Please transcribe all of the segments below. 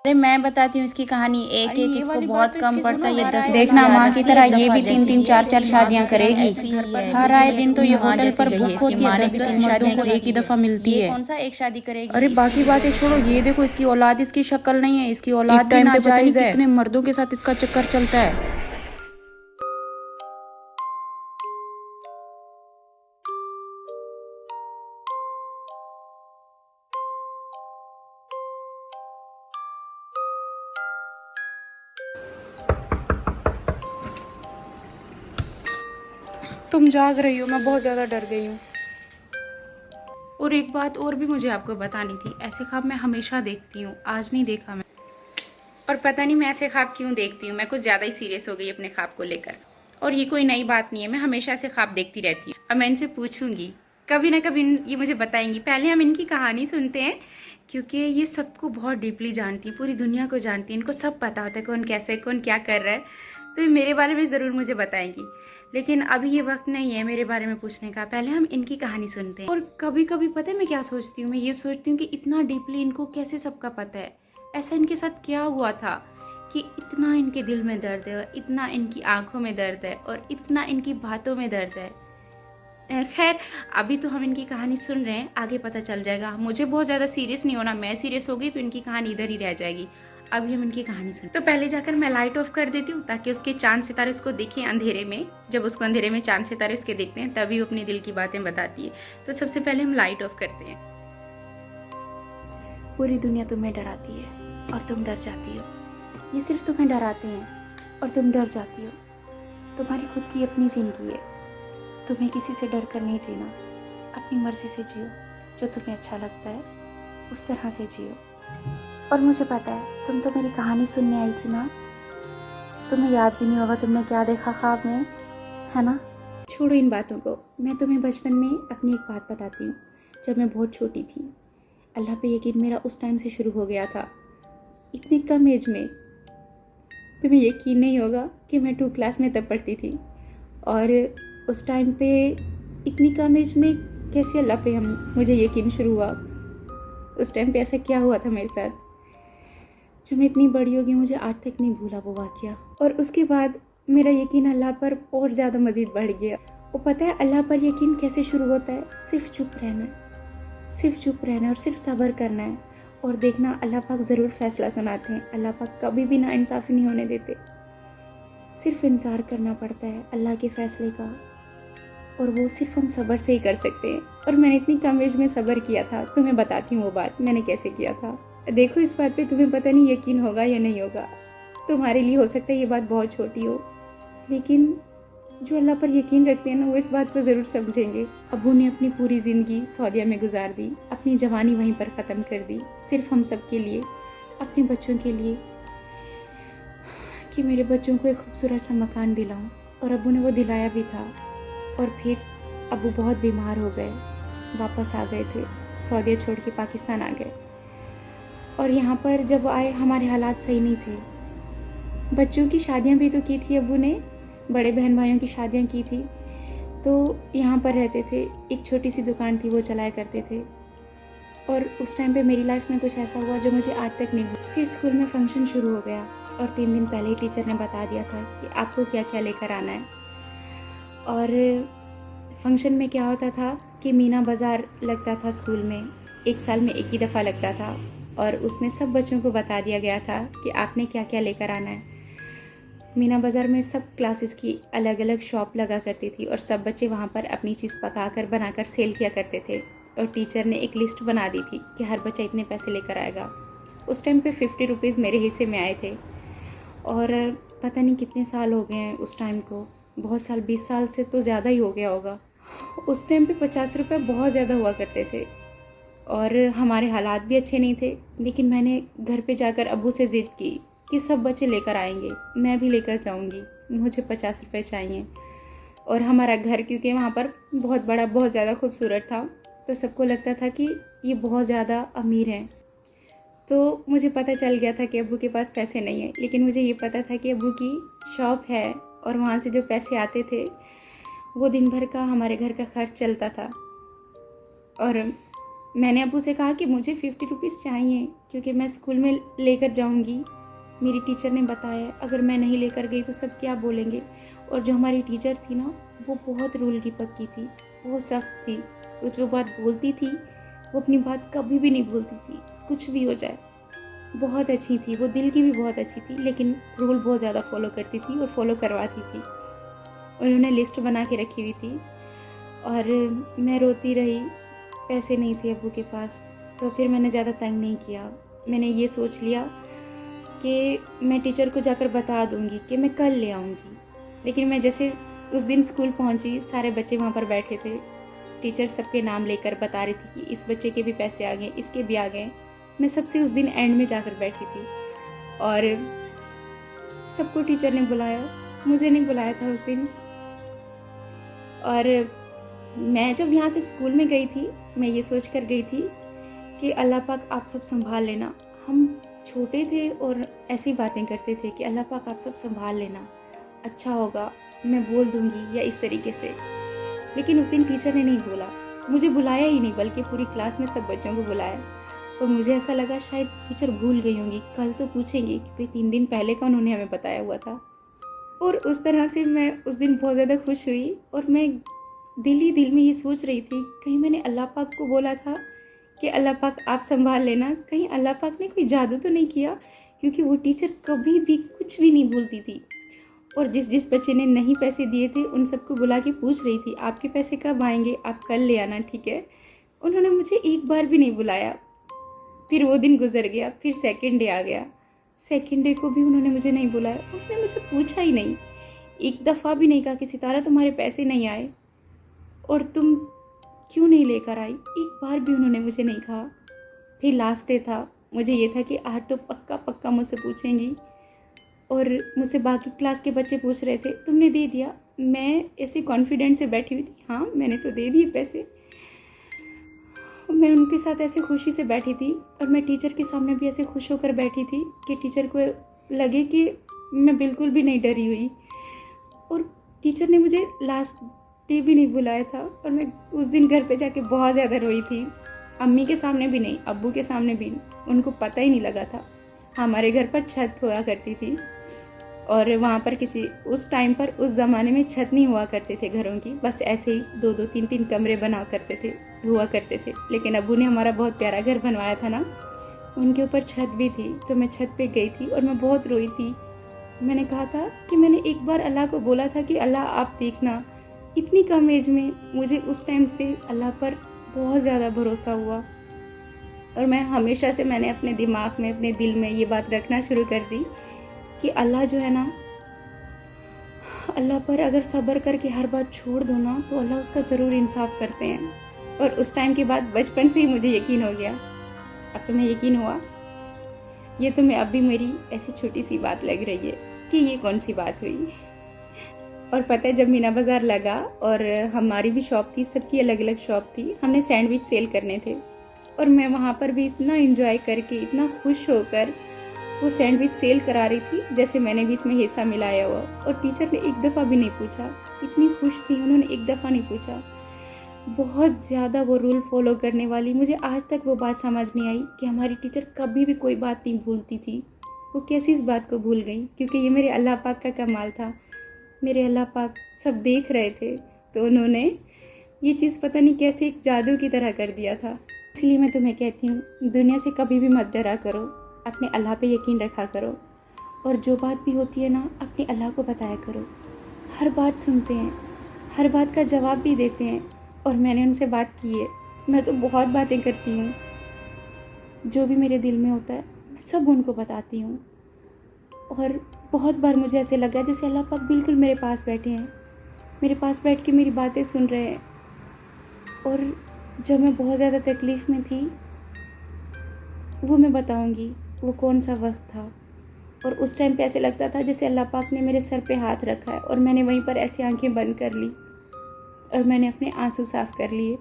अरे मैं बताती हूँ इसकी कहानी। एक अरे एक ये इसको वाली बहुत बात तो कम इसकी पड़ता है, सुनो, ये हर 10 आए देखना दिन माँ की तरह ये भी 3-3 4-4 शादियाँ करेगी। हर आए दिन तो ये होटल पर बुक होती है, 10-10 मर्दों को एक ही दफा मिलती है। कौन सा एक शादी करेगी? अरे बाकी बातें छोड़ो, ये देखो इसकी औलाद इसकी शक्ल नहीं है, इसकी औलाद भी ना जाने कितने मर्दों के साथ इसका चक्कर चलता है। तुम जाग रही हो, मैं बहुत ज़्यादा डर गई हूँ। और एक बात और भी मुझे आपको बतानी थी, ऐसे ख्वाब मैं हमेशा देखती हूँ, आज नहीं देखा मैं। और पता नहीं मैं ऐसे ख्वाब क्यों देखती हूँ, मैं कुछ ज़्यादा ही सीरियस हो गई अपने ख्वाब को लेकर। और ये कोई नई बात नहीं है, मैं हमेशा ऐसे ख्वाब देखती रहती हूँ। अब मैं इनसे पूछूंगी, कभी ना कभी ये मुझे बताएंगी। पहले हम इनकी कहानी सुनते हैं, क्योंकि ये सबको बहुत डीपली जानती हैं, पूरी दुनिया को जानती हैं, इनको सब पता होता है कौन कैसे कौन क्या कर रहा है। तो ये मेरे बारे में ज़रूर मुझे बताएंगी, लेकिन अभी ये वक्त नहीं है मेरे बारे में पूछने का। पहले हम इनकी कहानी सुनते हैं। और कभी कभी पता है मैं क्या सोचती हूँ, मैं ये सोचती हूँ कि इतना डीपली इनको कैसे सबका पता है, ऐसा इनके साथ क्या हुआ था कि इतना इनके दिल में दर्द है, और इतना इनकी आंखों में दर्द है, और इतना इनकी बातों में दर्द है। खैर, अभी तो हम इनकी कहानी सुन रहे हैं, आगे पता चल जाएगा। मुझे बहुत ज़्यादा सीरियस नहीं होना, मैं सीरियस हो गई तो इनकी कहानी इधर ही रह जाएगी। अभी हम इनकी कहानी सुन, तो पहले जाकर मैं लाइट ऑफ कर देती हूँ ताकि उसके चांद सितारे उसको दिखें अंधेरे में। जब उसको अंधेरे में चांद सितारे उसके दिखते हैं तभी वो अपनी दिल की बातें बताती है। तो सबसे पहले हम लाइट ऑफ करते हैं। पूरी दुनिया तुम्हें डराती है और तुम डर जाती हो। ये सिर्फ तुम्हें डराते हैं और तुम डर जाती हो। तुम्हारी खुद की अपनी जिंदगी है, तुम्हें किसी से डर कर नहीं जीना। अपनी मर्जी से जियो, जो तुम्हें अच्छा लगता है उस तरह से जियो। और मुझे पता है तुम तो मेरी कहानी सुनने आई थी ना, तुम्हें याद भी नहीं होगा तुमने क्या देखा ख्वाब में, है ना। छोड़ो इन बातों को, मैं तुम्हें बचपन में अपनी एक बात बताती हूँ। जब मैं बहुत छोटी थी, अल्लाह पे यकीन मेरा उस टाइम से शुरू हो गया था, इतनी कम एज में। तुम्हें यकीन नहीं होगा कि मैं 2 क्लास में तब पढ़ती थी, और उस टाइम पे इतनी कम एज में कैसे अल्लाह पे मुझे यकीन शुरू हुआ। उस टाइम पे ऐसा क्या हुआ था मेरे साथ जो मैं इतनी बड़ी होगी मुझे आज तक नहीं भूला वो वाक़या। और उसके बाद मेरा यकीन अल्लाह पर और ज़्यादा मज़ीद बढ़ गया। वो पता है अल्लाह पर यकीन कैसे शुरू होता है? सिर्फ चुप रहना है, सिर्फ चुप रहना है और सिर्फ सब्र करना है। और देखना अल्लाह पाक ज़रूर फैसला सुनाते हैं, अल्लाह पाक कभी भी ना इंसाफ़ी नहीं होने देते। सिर्फ इंतज़ार करना पड़ता है अल्लाह के फ़ैसले का, और वो सिर्फ हम सब्र से ही कर सकते हैं। और मैंने इतनी कम एज में सब्र किया था, तुम्हें बताती हूँ वो बात मैंने कैसे किया था। देखो इस बात पे तुम्हें पता नहीं यकीन होगा या नहीं होगा, तुम्हारे लिए हो सकता है ये बात बहुत छोटी हो, लेकिन जो अल्लाह पर यकीन रखते हैं ना वो इस बात को ज़रूर समझेंगे। अबू ने अपनी पूरी ज़िंदगी सऊदीया में गुजार दी, अपनी जवानी वहीं पर ख़त्म कर दी, सिर्फ हम सब के लिए, अपने बच्चों के लिए, कि मेरे बच्चों को एक खूबसूरत सा मकान दिलाऊं। और अबू ने वो दिलाया भी था। और फिर अबू बहुत बीमार हो गए, वापस आ गए थे, सऊदीया छोड़ के पाकिस्तान आ गए। और यहाँ पर जब आए हमारे हालात सही नहीं थे। बच्चों की शादियाँ भी तो की थी अबू ने, बड़े बहन भाइयों की शादियाँ की थी, तो यहाँ पर रहते थे, एक छोटी सी दुकान थी वो चलाया करते थे। और उस टाइम पे मेरी लाइफ में कुछ ऐसा हुआ जो मुझे आज तक नहीं हुआ। फिर स्कूल में फंक्शन शुरू हो गया, और 3 दिन पहले ही टीचर ने बता दिया था कि आपको क्या क्या लेकर आना है। और फंक्शन में क्या होता था कि मीना बाज़ार लगता था स्कूल में, 1 साल में एक ही दफ़ा लगता था, और उसमें सब बच्चों को बता दिया गया था कि आपने क्या क्या लेकर आना है। मीना बाज़ार में सब क्लासेस की अलग अलग शॉप लगा करती थी, और सब बच्चे वहाँ पर अपनी चीज़ पकाकर बनाकर सेल किया करते थे। और टीचर ने एक लिस्ट बना दी थी कि हर बच्चा इतने पैसे लेकर आएगा। उस टाइम पे 50 रुपीज़ मेरे हिस्से में आए थे, और पता नहीं कितने साल हो गए हैं उस टाइम को, बहुत साल, 20 साल से तो ज़्यादा ही हो गया होगा। उस टाइम पे 50 रुपये बहुत ज़्यादा हुआ करते थे, और हमारे हालात भी अच्छे नहीं थे। लेकिन मैंने घर पे जाकर अब्बू से ज़िद की कि सब बच्चे लेकर आएंगे, मैं भी लेकर जाऊंगी, मुझे 50 रुपये चाहिए। और हमारा घर क्योंकि वहाँ पर बहुत बड़ा, बहुत ज़्यादा खूबसूरत था, तो सबको लगता था कि ये बहुत ज़्यादा अमीर हैं। तो मुझे पता चल गया था कि अब्बू के पास पैसे नहीं है, लेकिन मुझे ये पता था कि अब्बू की शॉप है, और वहाँ से जो पैसे आते थे वो दिन भर का हमारे घर का खर्च चलता था। और मैंने अब्बू से कहा कि मुझे 50 रुपीज़ चाहिए क्योंकि मैं स्कूल में लेकर जाऊंगी। मेरी टीचर ने बताया अगर मैं नहीं लेकर गई तो सब क्या बोलेंगे। और जो हमारी टीचर थी ना, वो बहुत रूल की पक्की थी, बहुत सख्त थी। वो जो बात बोलती थी वो अपनी बात कभी भी नहीं भूलती थी, कुछ भी हो जाए। बहुत अच्छी थी वो, दिल की भी बहुत अच्छी थी, लेकिन रूल बहुत ज़्यादा फॉलो करती थी और फॉलो करवाती थी। उन्होंने लिस्ट बना के रखी हुई थी और मैं रोती रही। पैसे नहीं थे अब्बू के पास, तो फिर मैंने ज़्यादा तंग नहीं किया। मैंने ये सोच लिया कि मैं टीचर को जाकर बता दूंगी कि मैं कल ले आऊँगी। लेकिन मैं जैसे उस दिन स्कूल पहुँची, सारे बच्चे वहाँ पर बैठे थे। टीचर सबके नाम लेकर बता रही थी कि इस बच्चे के भी पैसे आ गए, इसके भी आ गए। मैं सबसे उस दिन एंड में जाकर बैठी थी और सबको टीचर ने बुलाया, मुझे नहीं बुलाया था उस दिन। और मैं जब यहाँ से स्कूल में गई थी, मैं ये सोच कर गई थी कि अल्लाह पाक आप सब संभाल लेना। हम छोटे थे और ऐसी बातें करते थे कि अल्लाह पाक आप सब संभाल लेना, अच्छा होगा, मैं बोल दूंगी या इस तरीके से। लेकिन उस दिन टीचर ने नहीं बोला, मुझे बुलाया ही नहीं, बल्कि पूरी क्लास में सब बच्चों को बुलाया। और मुझे ऐसा लगा शायद टीचर भूल गई होंगी, कल तो पूछेंगी क्योंकि 3 दिन पहले का उन्होंने हमें बताया हुआ था। और उस तरह से मैं उस दिन बहुत ज़्यादा खुश हुई और मैं दिल ही दिल में ये सोच रही थी, कहीं मैंने अल्लाह पाक को बोला था कि अल्लाह पाक आप संभाल लेना, कहीं अल्लाह पाक ने कोई जादू तो नहीं किया। क्योंकि वो टीचर कभी भी कुछ भी नहीं भूलती थी। और जिस जिस बच्चे ने नहीं पैसे दिए थे उन सबको बुला के पूछ रही थी, आपके पैसे कब आएंगे, आप कल ले आना, ठीक है। उन्होंने मुझे एक बार भी नहीं बुलाया। फिर वो दिन गुजर गया, फिर सेकंड डे आ गया। सेकंड डे को भी उन्होंने मुझे नहीं बुलाया, उन्होंने मुझसे पूछा ही नहीं। एक दफ़ा भी नहीं कहा कि सितारा तुम्हारे पैसे नहीं आए और तुम क्यों नहीं लेकर आई, एक बार भी उन्होंने मुझे नहीं कहा। फिर लास्ट डे था, मुझे ये था कि आज तो पक्का पक्का मुझसे पूछेंगी। और मुझसे बाकी क्लास के बच्चे पूछ रहे थे, तुमने दे दिया? मैं ऐसे कॉन्फिडेंट से बैठी हुई थी, हाँ मैंने तो दे दिए पैसे। मैं उनके साथ ऐसे खुशी से बैठी थी और मैं टीचर के सामने भी ऐसे खुश होकर बैठी थी कि टीचर को लगे कि मैं बिल्कुल भी नहीं डरी हुई। और टीचर ने मुझे लास्ट डे भी नहीं बुलाया था और मैं उस दिन घर पे जाके बहुत ज़्यादा रोई थी। अम्मी के सामने भी नहीं, अब्बू के सामने भी नहीं, उनको पता ही नहीं लगा था। हमारे घर पर छत हुआ करती थी और वहाँ पर उस टाइम पर उस ज़माने में छत नहीं हुआ करते थे घरों की, बस ऐसे ही 2-2 3-3 कमरे बना करते थे, हुआ करते थे। लेकिन अब्बू ने हमारा बहुत प्यारा घर बनवाया था ना, उनके ऊपर छत भी थी, तो मैं छत पे गई थी और मैं बहुत रोई थी। मैंने कहा था कि मैंने एक बार अल्लाह को बोला था कि अल्लाह आप देखना। इतनी कम एज में मुझे उस टाइम से अल्लाह पर बहुत ज़्यादा भरोसा हुआ और मैं हमेशा से मैंने अपने दिमाग में, अपने दिल में ये बात रखना शुरू कर दी कि अल्लाह जो है ना, अल्लाह पर अगर सब्र करके हर बात छोड़ दो ना तो अल्लाह उसका ज़रूर इंसाफ करते हैं। और उस टाइम के बाद बचपन से ही मुझे यकीन हो गया। अब तुम्हें यकीन हुआ? ये तुम्हें अब भी मेरी ऐसी छोटी सी बात लग रही है कि ये कौन सी बात हुई। और पता है जब मीना बाज़ार लगा और हमारी भी शॉप थी, सबकी अलग अलग शॉप थी, हमने सैंडविच सेल करने थे और मैं वहाँ पर भी इतना एंजॉय करके, इतना खुश होकर वो सैंडविच सेल करा रही थी जैसे मैंने भी इसमें हिस्सा मिलाया हुआ। और टीचर ने एक दफ़ा भी नहीं पूछा, इतनी खुश थी, उन्होंने एक दफ़ा नहीं पूछा। बहुत ज़्यादा वो रूल फॉलो करने वाली। मुझे आज तक वो बात समझ नहीं आई कि हमारी टीचर कभी भी कोई बात नहीं भूलती थी। वो कैसी इस बात को भूल गई? क्योंकि ये मेरे अल्लाह पाक का कमाल था। मेरे अल्लाह पाक सब देख रहे थे, तो उन्होंने ये चीज़ पता नहीं कैसे एक जादू की तरह कर दिया था। इसलिए मैं तुम्हें कहती हूँ, दुनिया से कभी भी मत डरा करो, अपने अल्लाह पे यकीन रखा करो और जो बात भी होती है ना, अपने अल्लाह को बताया करो। हर बात सुनते हैं, हर बात का जवाब भी देते हैं और मैंने उनसे बात की है। मैं तो बहुत बातें करती हूँ, जो भी मेरे दिल में होता है मैं सब उनको बताती हूँ। और बहुत बार मुझे ऐसे लगा जैसे अल्लाह पाक बिल्कुल मेरे पास बैठे हैं, मेरे पास बैठ के मेरी बातें सुन रहे हैं। और जब मैं बहुत ज़्यादा तकलीफ़ में थी, वो मैं बताऊंगी वो कौन सा वक्त था। और उस टाइम पे ऐसे लगता था जैसे अल्लाह पाक ने मेरे सर पे हाथ रखा है और मैंने वहीं पर ऐसे आंखें बंद कर ली और मैंने अपने आंसू साफ़ कर लिए।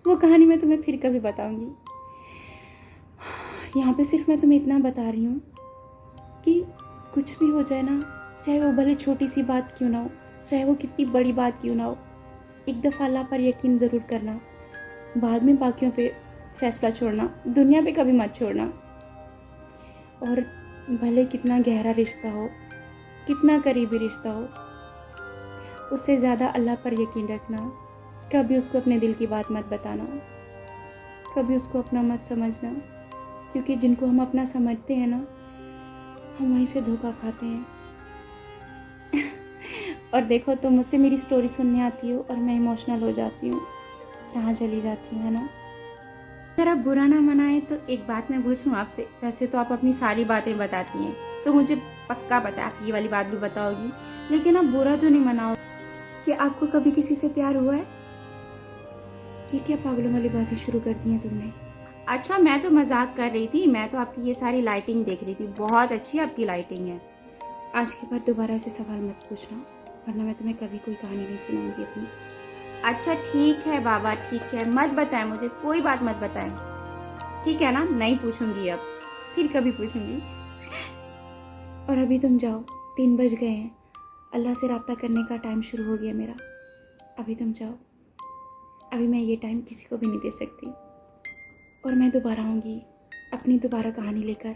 वो कहानी मैं तुम्हें फिर कभी बताऊंगी। यहाँ पे सिर्फ मैं तुम्हें इतना बता रही हूँ कि कुछ भी हो जाए ना, चाहे वो भले छोटी सी बात क्यों ना हो, चाहे वो कितनी बड़ी बात क्यों ना हो, एक दफ़ा अल्लाह पर यकीन ज़रूर करना। बाद में बाकियों पे फैसला छोड़ना, दुनिया पे कभी मत छोड़ना। और भले कितना गहरा रिश्ता हो, कितना करीबी रिश्ता हो, उससे ज़्यादा अल्लाह पर यकीन रखना। कभी उसको अपने दिल की बात मत बताना, कभी उसको अपना मत समझना, क्योंकि जिनको हम अपना समझते हैं ना, हम वहीं से धोखा खाते हैं। और देखो, तुम मुझसे मेरी स्टोरी सुनने आती हो और मैं इमोशनल हो जाती हूँ, कहाँ चली जाती हूँ, है ना। अगर आप बुरा ना मनाए तो एक बात मैं पूछूं आपसे। वैसे तो आप अपनी सारी बातें बताती हैं, तो मुझे पक्का पता है आप ये वाली बात भी बताओगी, लेकिन आप बुरा तो नहीं मनाओ कि आपको कभी किसी से प्यार हुआ है? ये क्या पागलों वाली बातें शुरू कर दी हैं तुमने? अच्छा, मैं तो मजाक कर रही थी, मैं तो आपकी ये सारी लाइटिंग देख रही थी, बहुत अच्छी आपकी लाइटिंग है। आज के बाद दोबारा से सवाल मत पूछना, वरना मैं तुम्हें कभी कोई कहानी नहीं सुनाऊंगी अपनी। अच्छा ठीक है बाबा, ठीक है, मत बताएं मुझे, कोई बात मत बताएं, ठीक है ना, नहीं पूछूंगी अब, फिर कभी पूछूंगी। और अभी तुम जाओ, 3 बज गए हैं, अल्लाह से रब्ता करने का टाइम शुरू हो गया मेरा। अभी तुम जाओ, अभी मैं ये टाइम किसी को भी नहीं दे सकती, और मैं दोबारा आऊँगी अपनी दोबारा कहानी लेकर।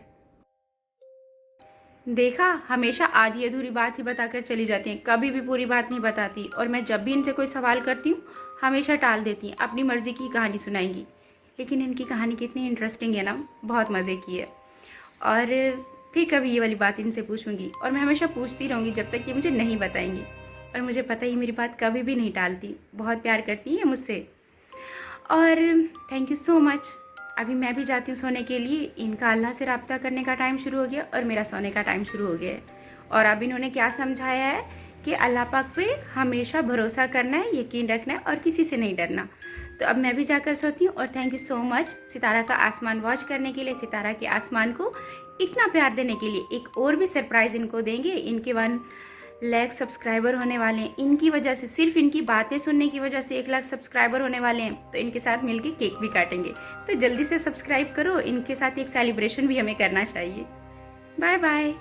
देखा, हमेशा आधी अधूरी बात ही बताकर चली जाती हैं, कभी भी पूरी बात नहीं बताती। और मैं जब भी इनसे कोई सवाल करती हूँ हमेशा टाल देती हैं, अपनी मर्जी की कहानी सुनाएंगी। लेकिन इनकी कहानी कितनी इंटरेस्टिंग है ना, बहुत मज़े की है। और फिर कभी ये वाली बात इनसे पूछूंगी, और मैं हमेशा पूछती रहूँगी जब तक कि मुझे नहीं बताएंगी। और मुझे पता ही मेरी बात कभी भी नहीं टालती, बहुत प्यार करती हैं मुझसे। और थैंक यू सो मच। अभी मैं भी जाती हूँ सोने के लिए, इनका अल्लाह से रब्ता करने का टाइम शुरू हो गया और मेरा सोने का टाइम शुरू हो गया है। और अब इन्होंने क्या समझाया है कि अल्लाह पाक पे हमेशा भरोसा करना है, यकीन रखना है और किसी से नहीं डरना। तो अब मैं भी जाकर सोती हूँ। और थैंक यू सो मच सितारा का आसमान वॉच करने के लिए, सितारा के आसमान को इतना प्यार देने के लिए। एक और भी सरप्राइज़ इनको देंगे, इनके 1 लाख सब्सक्राइबर होने वाले हैं इनकी वजह से, सिर्फ इनकी बातें सुनने की वजह से 1 लाख सब्सक्राइबर होने वाले हैं। तो इनके साथ मिलके केक भी काटेंगे, तो जल्दी से सब्सक्राइब करो, इनके साथ एक सेलिब्रेशन भी हमें करना चाहिए। Bye bye.